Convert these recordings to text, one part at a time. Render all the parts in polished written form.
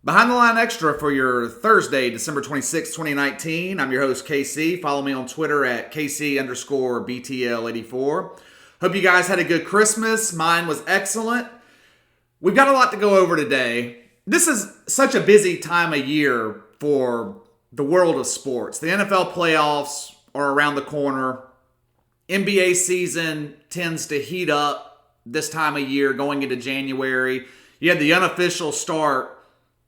Behind the Line Extra for your Thursday, December 26, 2019. I'm your host, KC. Follow me on Twitter at KC_BTL84. Hope you guys had a good Christmas. Mine was excellent. We've got a lot to go over today. This is such a busy time of year for the world of sports. The NFL playoffs are around the corner. NBA season tends to heat up this time of year going into January. You had the unofficial start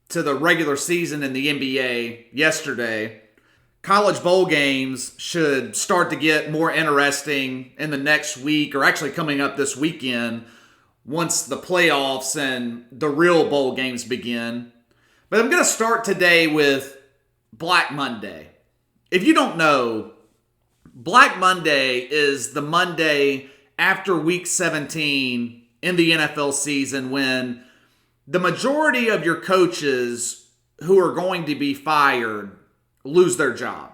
to the regular season in the NBA yesterday. College bowl games should start to get more interesting in the next week, or actually coming up this weekend, once the playoffs and the real bowl games begin. But I'm going to start today with Black Monday. If you don't know, Black Monday is the Monday after week 17 in the NFL season when the majority of your coaches who are going to be fired lose their job.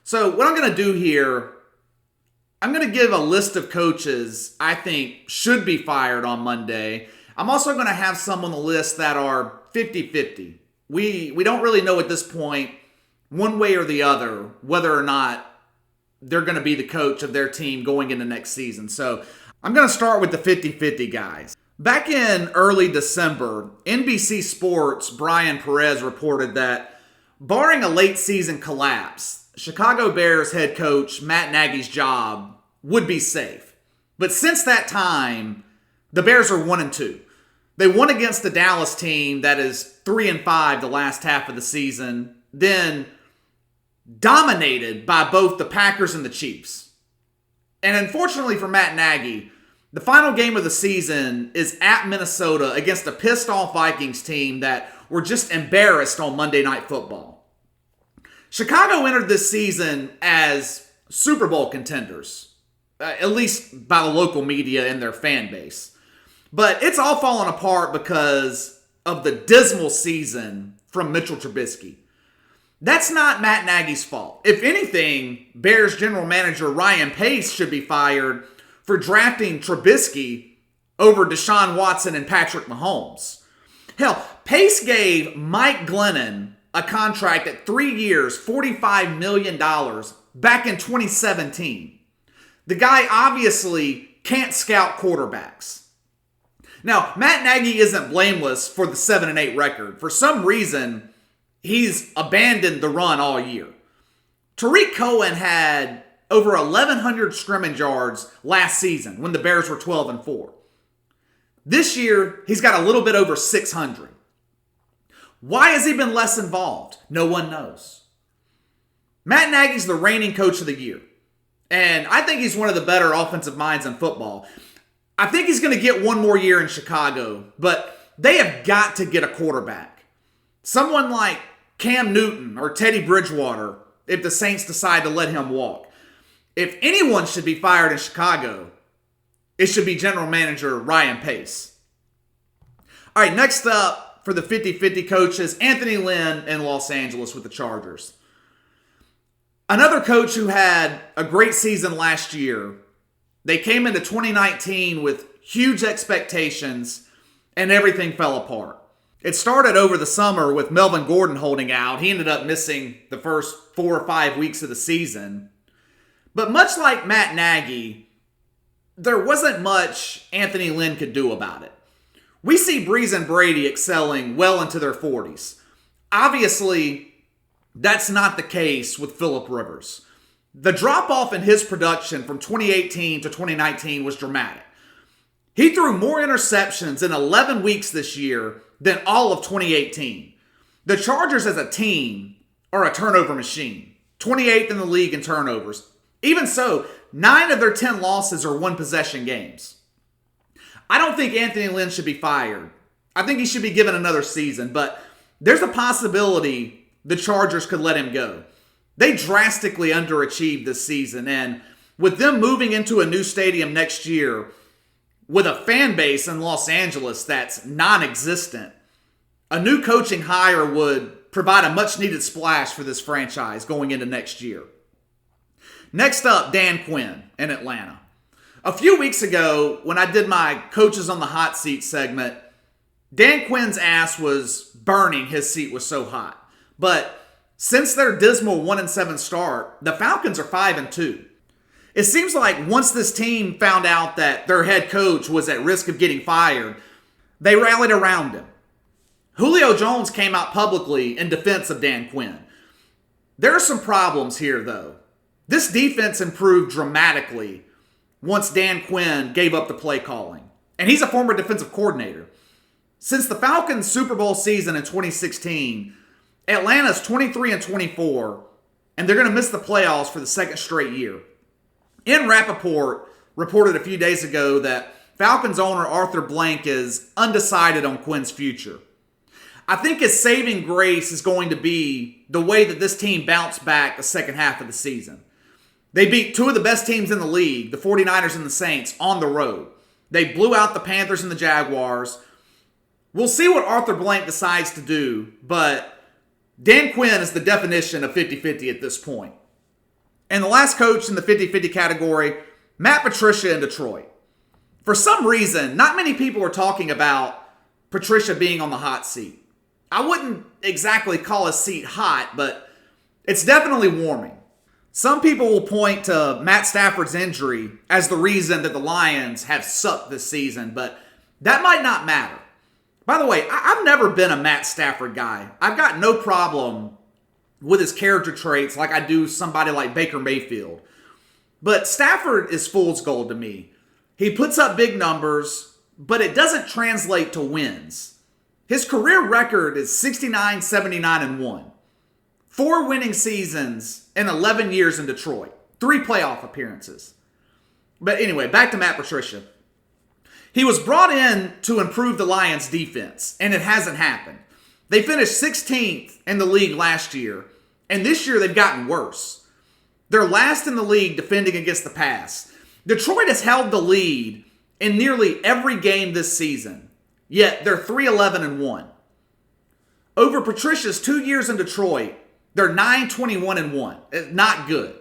So what I'm going to do here, I'm going to give a list of coaches I think should be fired on Monday. I'm also going to have some on the list that are 50-50. We don't really know at this point, one way or the other, whether or not they're going to be the coach of their team going into next season. So I'm going to start with the 50-50 guys. Back in early December, NBC Sports' Brian Perez reported that, barring a late season collapse, Chicago Bears head coach Matt Nagy's job would be safe. But since that time, the Bears are 1-2. They won against the Dallas team that is 3-5 the last half of the season, then dominated by both the Packers and the Chiefs. And unfortunately for Matt Nagy, the final game of the season is at Minnesota against a pissed-off Vikings team that were just embarrassed on Monday Night Football. Chicago entered this season as Super Bowl contenders, at least by the local media and their fan base. But it's all fallen apart because of the dismal season from Mitchell Trubisky. That's not Matt Nagy's fault. If anything, Bears general manager Ryan Pace should be fired for drafting Trubisky over Deshaun Watson and Patrick Mahomes. Hell, Pace gave Mike Glennon a contract at 3 years, $45 million back in 2017. The guy obviously can't scout quarterbacks. Now, Matt Nagy isn't blameless for the 7-8 record. For some reason, he's abandoned the run all year. Tariq Cohen had over 1,100 scrimmage yards last season when the Bears were 12-4. This year, he's got a little bit over 600. Why has he been less involved? No one knows. Matt Nagy's the reigning coach of the year, and I think he's one of the better offensive minds in football. I think he's going to get one more year in Chicago, but they have got to get a quarterback. Someone like Cam Newton or Teddy Bridgewater, if the Saints decide to let him walk. If anyone should be fired in Chicago, it should be general manager Ryan Pace. All right, next up for the 50-50 coaches, Anthony Lynn in Los Angeles with the Chargers. Another coach who had a great season last year. They came into 2019 with huge expectations, and everything fell apart. It started over the summer with Melvin Gordon holding out. He ended up missing the first 4 or 5 weeks of the season. But much like Matt Nagy, there wasn't much Anthony Lynn could do about it. We see Breeze and Brady excelling well into their 40s. Obviously, that's not the case with Phillip Rivers. The drop-off in his production from 2018 to 2019 was dramatic. He threw more interceptions in 11 weeks this year than all of 2018. The Chargers as a team are a turnover machine, 28th in the league in turnovers. Even so, 9 of their 10 losses are one-possession games. I don't think Anthony Lynn should be fired. I think he should be given another season, but there's a possibility the Chargers could let him go. They drastically underachieved this season, and with them moving into a new stadium next year, with a fan base in Los Angeles that's non-existent, a new coaching hire would provide a much-needed splash for this franchise going into next year. Next up, Dan Quinn in Atlanta. A few weeks ago, when I did my Coaches on the Hot Seat segment, Dan Quinn's ass was burning, his seat was so hot. But since their dismal 1-7 start, the Falcons are 5-2. It seems like once this team found out that their head coach was at risk of getting fired, they rallied around him. Julio Jones came out publicly in defense of Dan Quinn. There are some problems here, though. This defense improved dramatically once Dan Quinn gave up the play calling. And he's a former defensive coordinator. Since the Falcons' Super Bowl season in 2016, Atlanta's 23-24, and they're going to miss the playoffs for the second straight year. Ian Rappaport reported a few days ago that Falcons owner Arthur Blank is undecided on Quinn's future. I think his saving grace is going to be the way that this team bounced back the second half of the season. They beat two of the best teams in the league, the 49ers and the Saints, on the road. They blew out the Panthers and the Jaguars. We'll see what Arthur Blank decides to do, but Dan Quinn is the definition of 50-50 at this point. And the last coach in the 50-50 category, Matt Patricia in Detroit. For some reason, not many people are talking about Patricia being on the hot seat. I wouldn't exactly call his seat hot, but it's definitely warming. Some people will point to Matt Stafford's injury as the reason that the Lions have sucked this season, but that might not matter. By the way, I've never been a Matt Stafford guy. I've got no problem with his character traits like I do somebody like Baker Mayfield. But Stafford is fool's gold to me. He puts up big numbers, but it doesn't translate to wins. His career record is 69-79-1. 4 winning seasons in 11 years in Detroit. 3 playoff appearances. But anyway, back to Matt Patricia. He was brought in to improve the Lions' defense, and it hasn't happened. They finished 16th in the league last year, and this year they've gotten worse. They're last in the league defending against the pass. Detroit has held the lead in nearly every game this season, yet they're 3-11-1. Over Patricia's 2 years in Detroit, they're 9-21-1. It's not good.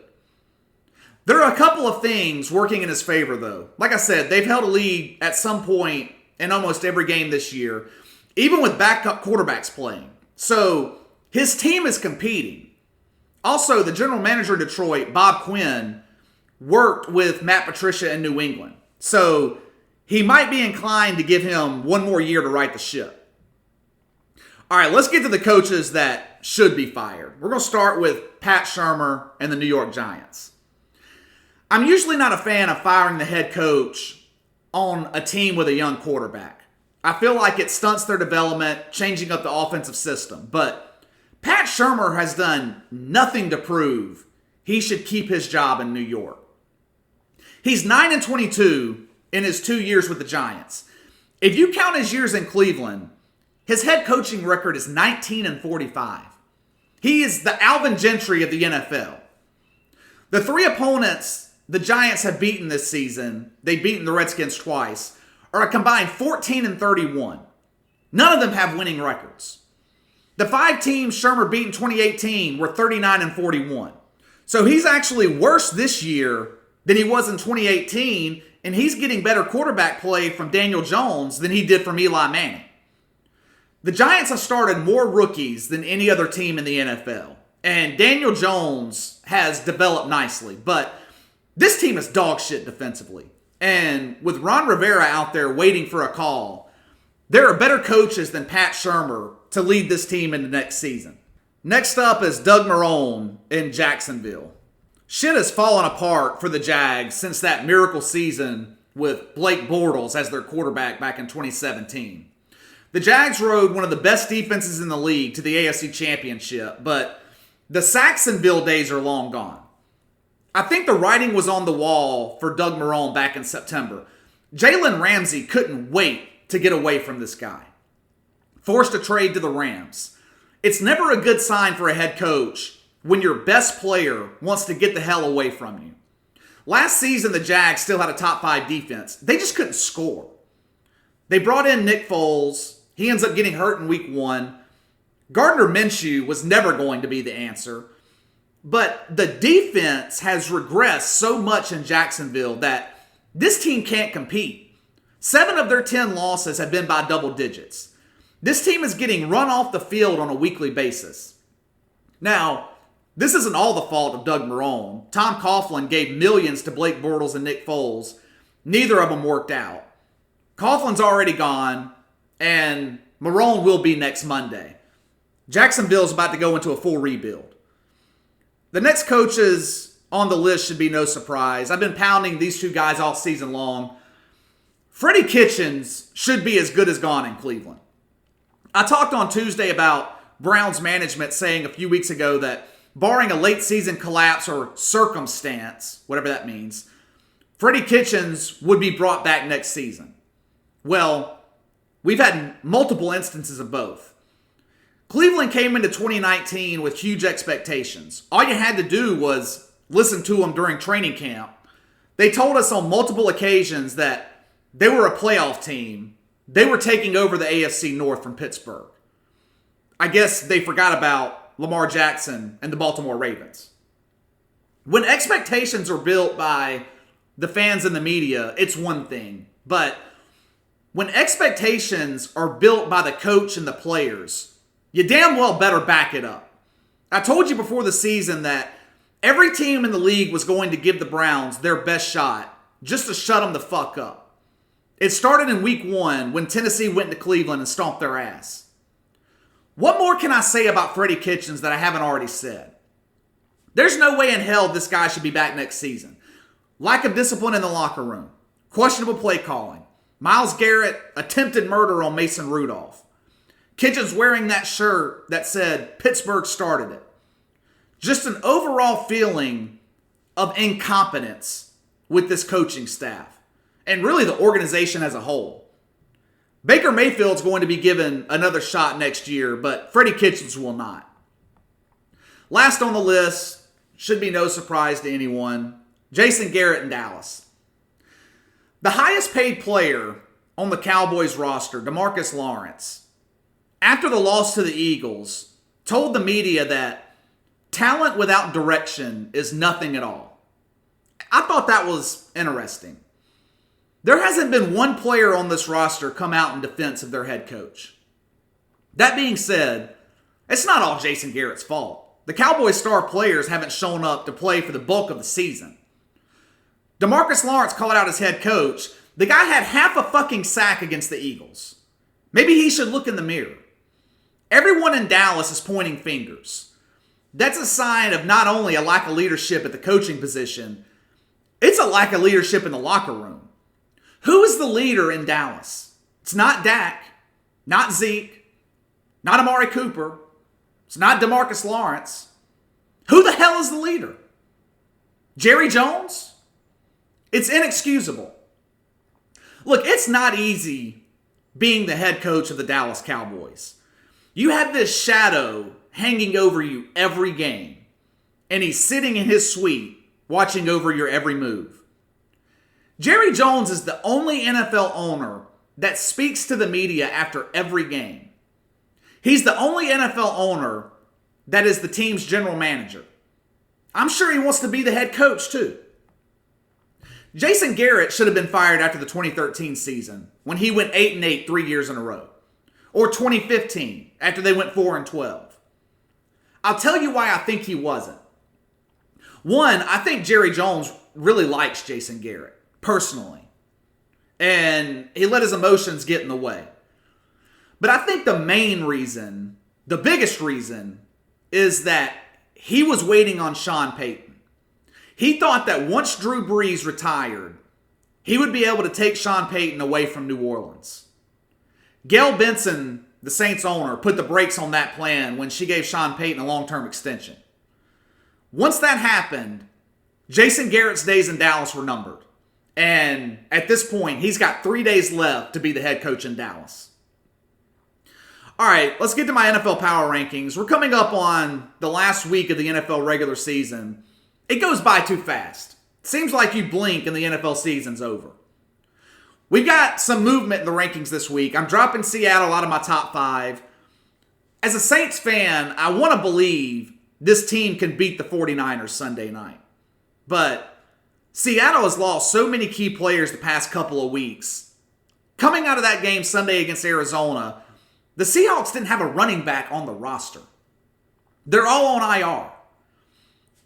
There are a couple of things working in his favor, though. Like I said, they've held a lead at some point in almost every game this year, even with backup quarterbacks playing. So his team is competing. Also, the general manager of Detroit, Bob Quinn, worked with Matt Patricia in New England. So he might be inclined to give him one more year to right the ship. All right, let's get to the coaches that should be fired. We're going to start with Pat Shurmur and the New York Giants. I'm usually not a fan of firing the head coach on a team with a young quarterback. I feel like it stunts their development, changing up the offensive system. But Pat Shurmur has done nothing to prove he should keep his job in New York. He's 9-22 in his 2 years with the Giants. If you count his years in Cleveland, his head coaching record is 19-45. He is the Alvin Gentry of the NFL. The 3 opponents the Giants have beaten this season, they've beaten the Redskins twice, are a combined 14-31. None of them have winning records. The 5 teams Shurmur beat in 2018 were 39-41. So he's actually worse this year than he was in 2018, and he's getting better quarterback play from Daniel Jones than he did from Eli Manning. The Giants have started more rookies than any other team in the NFL, and Daniel Jones has developed nicely, but this team is dog shit defensively. And with Ron Rivera out there waiting for a call, there are better coaches than Pat Shurmur to lead this team into next season. Next up is Doug Marrone in Jacksonville. Shit has fallen apart for the Jags since that miracle season with Blake Bortles as their quarterback back in 2017. The Jags rode one of the best defenses in the league to the AFC Championship, but the Saxonville days are long gone. I think the writing was on the wall for Doug Marrone back in September. Jalen Ramsey couldn't wait to get away from this guy. Forced a trade to the Rams. It's never a good sign for a head coach when your best player wants to get the hell away from you. Last season, the Jags still had a top 5 defense. They just couldn't score. They brought in Nick Foles. He ends up getting hurt in week 1. Gardner Minshew was never going to be the answer. But the defense has regressed so much in Jacksonville that this team can't compete. 7 of their 10 losses have been by double digits. This team is getting run off the field on a weekly basis. Now, this isn't all the fault of Doug Marrone. Tom Coughlin gave millions to Blake Bortles and Nick Foles. Neither of them worked out. Coughlin's already gone, and Marrone will be next Monday. Jacksonville's about to go into a full rebuild. The next coaches on the list should be no surprise. I've been pounding these two guys all season long. Freddie Kitchens should be as good as gone in Cleveland. I talked on Tuesday about Browns management saying a few weeks ago that barring a late season collapse or circumstance, whatever that means, Freddie Kitchens would be brought back next season. Well, we've had multiple instances of both. Cleveland came into 2019 with huge expectations. All you had to do was listen to them during training camp. They told us on multiple occasions that they were a playoff team. They were taking over the AFC North from Pittsburgh. I guess they forgot about Lamar Jackson and the Baltimore Ravens. When expectations are built by the fans and the media, it's one thing. But when expectations are built by the coach and the players, you damn well better back it up. I told you before the season that every team in the league was going to give the Browns their best shot just to shut them the fuck up. It started in week 1 when Tennessee went to Cleveland and stomped their ass. What more can I say about Freddie Kitchens that I haven't already said? There's no way in hell this guy should be back next season. Lack of discipline in the locker room. Questionable play calling. Myles Garrett attempted murder on Mason Rudolph. Kitchens wearing that shirt that said Pittsburgh started it. Just an overall feeling of incompetence with this coaching staff. And really the organization as a whole. Baker Mayfield's going to be given another shot next year, but Freddie Kitchens will not. Last on the list, should be no surprise to anyone, Jason Garrett in Dallas. The highest paid player on the Cowboys roster, DeMarcus Lawrence, after the loss to the Eagles, told the media that talent without direction is nothing at all. I thought that was interesting. There hasn't been one player on this roster come out in defense of their head coach. That being said, it's not all Jason Garrett's fault. The Cowboys' star players haven't shown up to play for the bulk of the season. DeMarcus Lawrence called out his head coach. The guy had half a fucking sack against the Eagles. Maybe he should look in the mirror. Everyone in Dallas is pointing fingers. That's a sign of not only a lack of leadership at the coaching position, it's a lack of leadership in the locker room. Who is the leader in Dallas? It's not Dak, not Zeke, not Amari Cooper. It's not DeMarcus Lawrence. Who the hell is the leader? Jerry Jones? It's inexcusable. Look, it's not easy being the head coach of the Dallas Cowboys. You have this shadow hanging over you every game, and he's sitting in his suite watching over your every move. Jerry Jones is the only NFL owner that speaks to the media after every game. He's the only NFL owner that is the team's general manager. I'm sure he wants to be the head coach too. Jason Garrett should have been fired after the 2013 season when he went 8-8 3 years in a row. Or 2015 after they went 4-12. I'll tell you why I think he wasn't. One, I think Jerry Jones really likes Jason Garrett. Personally. And he let his emotions get in the way. But I think the main reason, the biggest reason, is that he was waiting on Sean Payton. He thought that once Drew Brees retired, he would be able to take Sean Payton away from New Orleans. Gail Benson, the Saints owner, put the brakes on that plan when she gave Sean Payton a long-term extension. Once that happened, Jason Garrett's days in Dallas were numbered. And at this point, he's got 3 days left to be the head coach in Dallas. All right, let's get to my NFL power rankings. We're coming up on the last week of the NFL regular season. It goes by too fast. Seems like you blink and the NFL season's over. We've got some movement in the rankings this week. I'm dropping Seattle out of my top 5. As a Saints fan, I want to believe this team can beat the 49ers Sunday night. But Seattle has lost so many key players the past couple of weeks. Coming out of that game Sunday against Arizona, The Seahawks didn't have a running back on the roster. They're all on IR.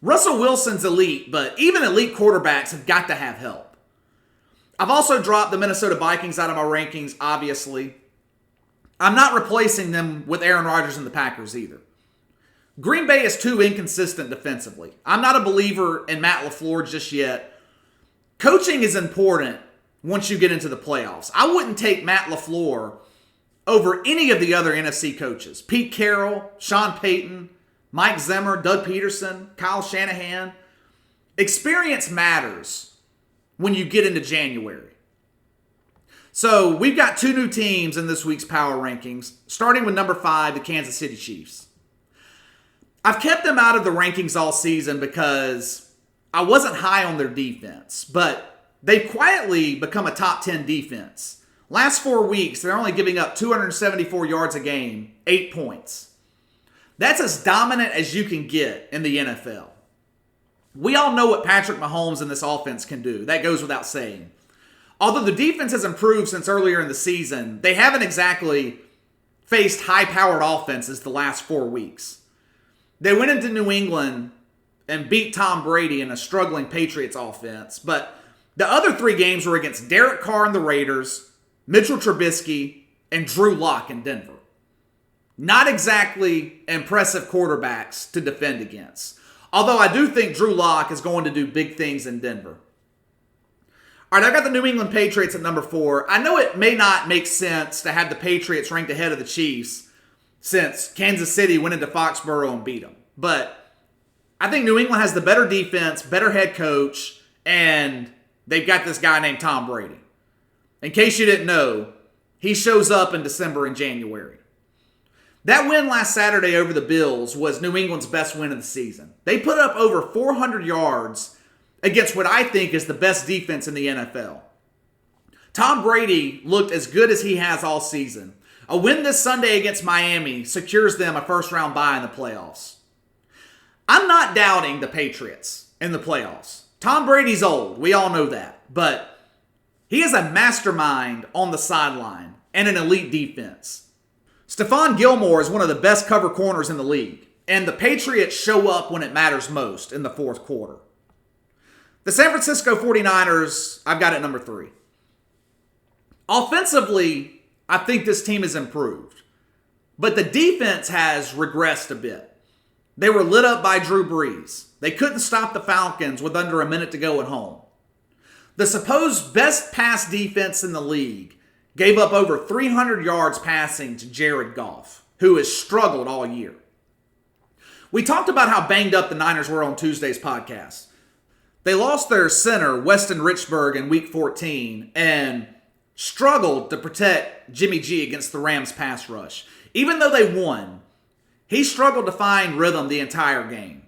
Russell Wilson's elite, but even elite quarterbacks have got to have help. I've also dropped the Minnesota Vikings out of my rankings, obviously. I'm not replacing them with Aaron Rodgers and the Packers either. Green Bay is too inconsistent defensively. I'm not a believer in Matt LaFleur just yet. Coaching is important once you get into the playoffs. I wouldn't take Matt LaFleur over any of the other NFC coaches. Pete Carroll, Sean Payton, Mike Zimmer, Doug Peterson, Kyle Shanahan. Experience matters when you get into January. So we've got two new teams in this week's power rankings, starting with number 5, the Kansas City Chiefs. I've kept them out of the rankings all season because I wasn't high on their defense, but they've quietly become a top 10 defense. Last 4 weeks, they're only giving up 274 yards a game, 8 points. That's as dominant as you can get in the NFL. We all know what Patrick Mahomes and this offense can do. That goes without saying. Although the defense has improved since earlier in the season, they haven't exactly faced high-powered offenses the last 4 weeks. They went into New England and beat Tom Brady in a struggling Patriots offense, but the other 3 games were against Derek Carr and the Raiders, Mitchell Trubisky, and Drew Lock in Denver. Not exactly impressive quarterbacks to defend against. Although I do think Drew Lock is going to do big things in Denver. All right, I've got the New England Patriots at number 4. I know it may not make sense to have the Patriots ranked ahead of the Chiefs since Kansas City went into Foxborough and beat them. But I think New England has the better defense, better head coach, and they've got this guy named Tom Brady. In case you didn't know, he shows up in December and January. That win last Saturday over the Bills was New England's best win of the season. They put up over 400 yards against what I think is the best defense in the NFL. Tom Brady looked as good as he has all season. A win this Sunday against Miami secures them a first-round bye in the playoffs. I'm not doubting the Patriots in the playoffs. Tom Brady's old. We all know that. But he is a mastermind on the sideline and an elite defense. Stephon Gilmore is one of the best cover corners in the league, and the Patriots show up when it matters most in the fourth quarter. The San Francisco 49ers, I've got at number 3. Offensively, I think this team has improved, but the defense has regressed a bit. They were lit up by Drew Brees. They couldn't stop the Falcons with under a minute to go at home. The supposed best pass defense in the league gave up over 300 yards passing to Jared Goff, who has struggled all year. We talked about how banged up the Niners were on Tuesday's podcast. They lost their center, Weston Richburg, in Week 14 and struggled to protect Jimmy G against the Rams' pass rush. Even though they won, he struggled to find rhythm the entire game.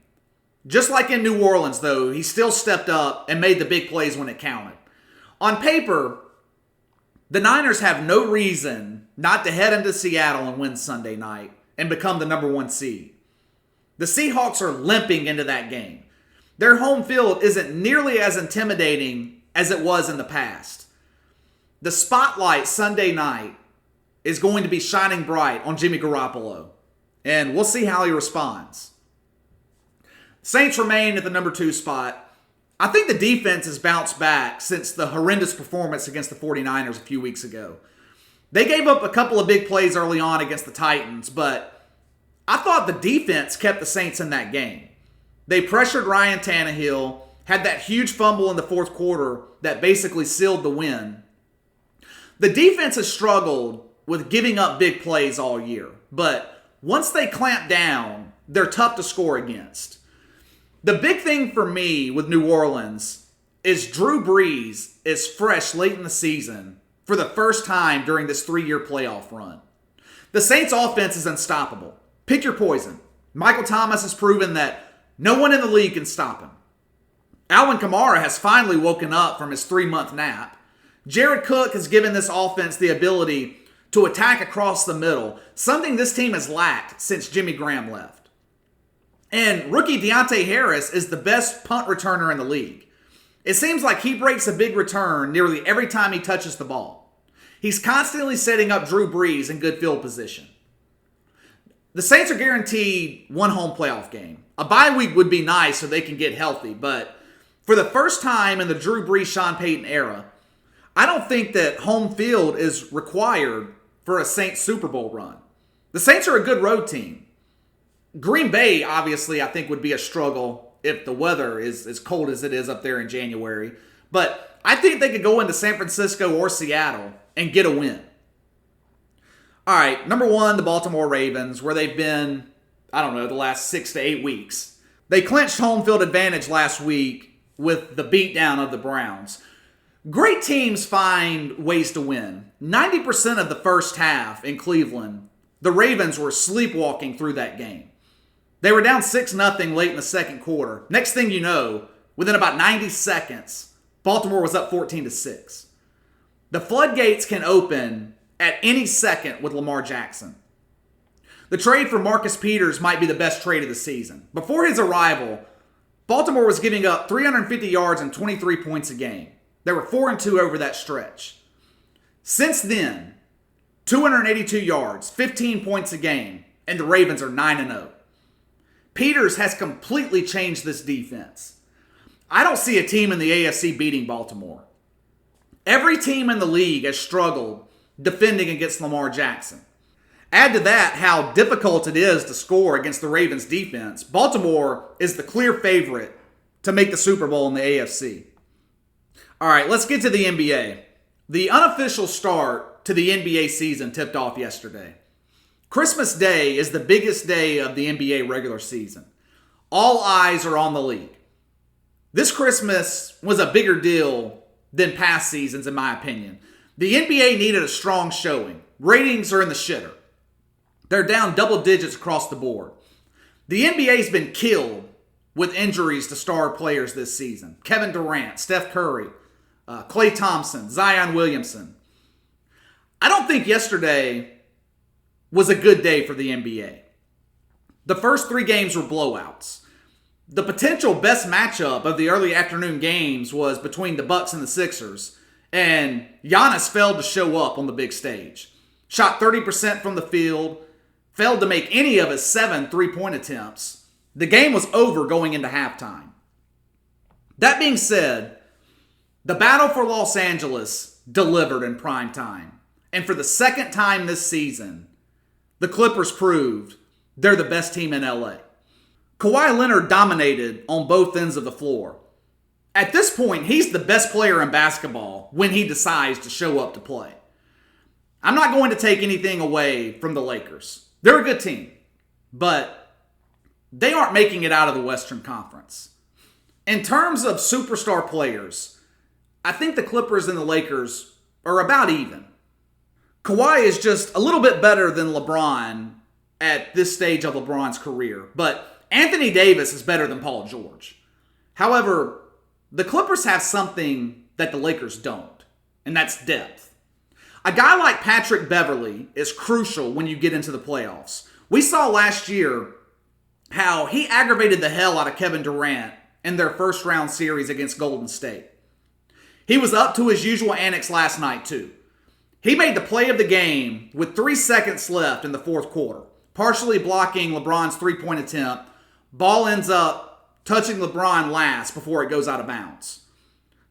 Just like in New Orleans, though, he still stepped up and made the big plays when it counted. On paper, the Niners have no reason not to head into Seattle and win Sunday night and become the number 1 seed. The Seahawks are limping into that game. Their home field isn't nearly as intimidating as it was in the past. The spotlight Sunday night is going to be shining bright on Jimmy Garoppolo, and we'll see how he responds. Saints remain at the number 2 spot. I think the defense has bounced back since the horrendous performance against the 49ers a few weeks ago. They gave up a couple of big plays early on against the Titans, but I thought the defense kept the Saints in that game. They pressured Ryan Tannehill, had that huge fumble in the fourth quarter that basically sealed the win. The defense has struggled with giving up big plays all year, but once they clamp down, they're tough to score against. The big thing for me with New Orleans is Drew Brees is fresh late in the season for the first time during this 3-year playoff run. The Saints' offense is unstoppable. Pick your poison. Michael Thomas has proven that no one in the league can stop him. Alvin Kamara has finally woken up from his 3-month nap. Jared Cook has given this offense the ability to attack across the middle, something this team has lacked since Jimmy Graham left. And rookie Deontay Harris is the best punt returner in the league. It seems like he breaks a big return nearly every time he touches the ball. He's constantly setting up Drew Brees in good field position. The Saints are guaranteed one home playoff game. A bye week would be nice so they can get healthy, but for the first time in the Drew Brees, Sean Payton era, I don't think that home field is required for a Saints Super Bowl run. The Saints are a good road team. Green Bay, obviously, I think would be a struggle if the weather is as cold as it is up there in January. But I think they could go into San Francisco or Seattle and get a win. All right, number one, the Baltimore Ravens, where they've been, I don't know, the last 6 to 8 weeks. They clinched home field advantage last week with the beatdown of the Browns. Great teams find ways to win. 90% of the first half in Cleveland, the Ravens were sleepwalking through that game. They were down 6-0 late in the second quarter. Next thing you know, within about 90 seconds, Baltimore was up 14-6. The floodgates can open at any second with Lamar Jackson. The trade for Marcus Peters might be the best trade of the season. Before his arrival, Baltimore was giving up 350 yards and 23 points a game. They were 4-2 over that stretch. Since then, 282 yards, 15 points a game, and the Ravens are 9-0. Peters has completely changed this defense. I don't see a team in the AFC beating Baltimore. Every team in the league has struggled defending against Lamar Jackson. Add to that how difficult it is to score against the Ravens defense. Baltimore is the clear favorite to make the Super Bowl in the AFC. All right, let's get to the NBA. The unofficial start to the NBA season tipped off yesterday. Christmas Day is the biggest day of the NBA regular season. All eyes are on the league. This Christmas was a bigger deal than past seasons, in my opinion. The NBA needed a strong showing. Ratings are in the shitter. They're down double digits across the board. The NBA's been killed with injuries to star players this season. Kevin Durant, Steph Curry, Klay Thompson, Zion Williamson. I don't think yesterday was a good day for the NBA. The first 3 games were blowouts. The potential best matchup of the early afternoon games was between the Bucks and the Sixers, and Giannis failed to show up on the big stage. Shot 30% from the field, failed to make any of his 7 3-point attempts. The game was over going into halftime. That being said, the battle for Los Angeles delivered in prime time. And for the second time this season, the Clippers proved they're the best team in LA. Kawhi Leonard dominated on both ends of the floor. At this point, he's the best player in basketball when he decides to show up to play. I'm not going to take anything away from the Lakers. They're a good team, but they aren't making it out of the Western Conference. In terms of superstar players, I think the Clippers and the Lakers are about even. Kawhi is just a little bit better than LeBron at this stage of LeBron's career, but Anthony Davis is better than Paul George. However, the Clippers have something that the Lakers don't, and that's depth. A guy like Patrick Beverley is crucial when you get into the playoffs. We saw last year how he aggravated the hell out of Kevin Durant in their first round series against Golden State. He was up to his usual antics last night too. He made the play of the game with 3 seconds left in the fourth quarter, partially blocking LeBron's 3-point attempt. Ball ends up touching LeBron last before it goes out of bounds.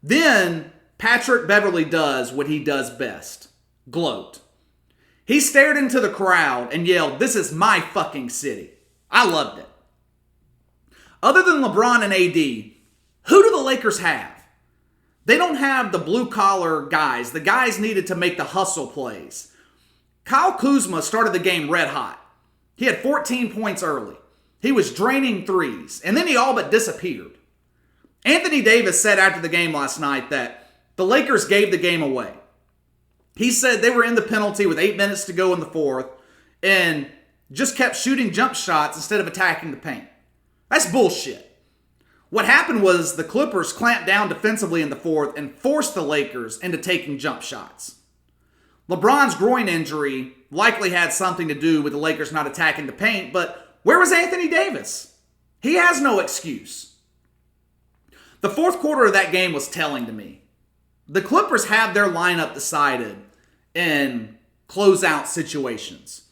Then Patrick Beverley does what he does best, gloat. He stared into the crowd and yelled, "This is my fucking city." I loved it. Other than LeBron and AD, who do the Lakers have? They don't have the blue-collar guys, the guys needed to make the hustle plays. Kyle Kuzma started the game red hot. He had 14 points early. He was draining threes, and then he all but disappeared. Anthony Davis said after the game last night that the Lakers gave the game away. He said they were in the penalty with 8 minutes to go in the fourth and just kept shooting jump shots instead of attacking the paint. That's bullshit. What happened was the Clippers clamped down defensively in the fourth and forced the Lakers into taking jump shots. LeBron's groin injury likely had something to do with the Lakers not attacking the paint, but where was Anthony Davis? He has no excuse. The fourth quarter of that game was telling to me. The Clippers have their lineup decided in closeout situations.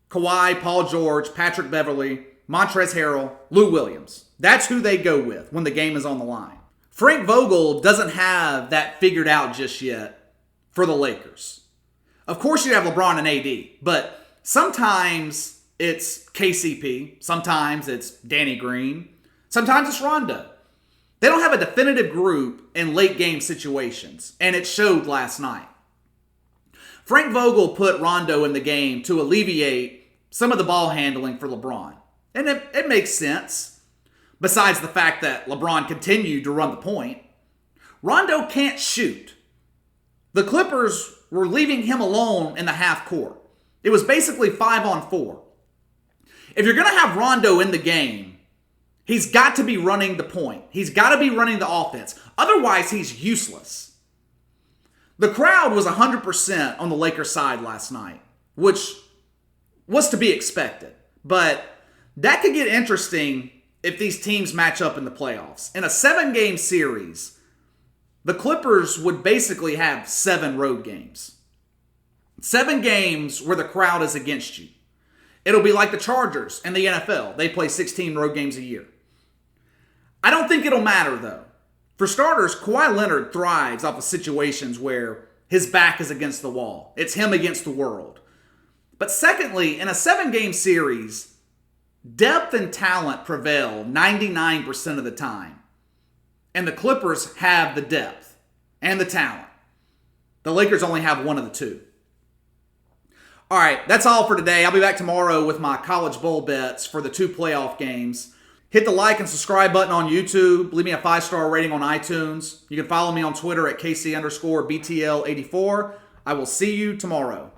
Kawhi, Paul George, Patrick Beverley, Montrezl Harrell, Lou Williams. That's who they go with when the game is on the line. Frank Vogel doesn't have that figured out just yet for the Lakers. Of course you have LeBron and AD, but sometimes it's KCP, sometimes it's Danny Green, sometimes it's Rondo. They don't have a definitive group in late game situations, and it showed last night. Frank Vogel put Rondo in the game to alleviate some of the ball handling for LeBron. And it makes sense. Besides the fact that LeBron continued to run the point, Rondo can't shoot. The Clippers were leaving him alone in the half court. It was basically 5-on-4. If you're going to have Rondo in the game, he's got to be running the point. He's got to be running the offense. Otherwise, he's useless. The crowd was 100% on the Lakers side last night, which was to be expected. But that could get interesting if these teams match up in the playoffs. In a 7-game series, the Clippers would basically have 7 road games. 7 games where the crowd is against you. It'll be like the Chargers and the NFL. They play 16 road games a year. I don't think it'll matter, though. For starters, Kawhi Leonard thrives off of situations where his back is against the wall. It's him against the world. But secondly, in a 7-game series, depth and talent prevail 99% of the time. And the Clippers have the depth and the talent. The Lakers only have one of the two. All right, that's all for today. I'll be back tomorrow with my college bowl bets for the 2 playoff games. Hit the like and subscribe button on YouTube. Leave me a 5-star rating on iTunes. You can follow me on Twitter at KC_BTL84. I will see you tomorrow.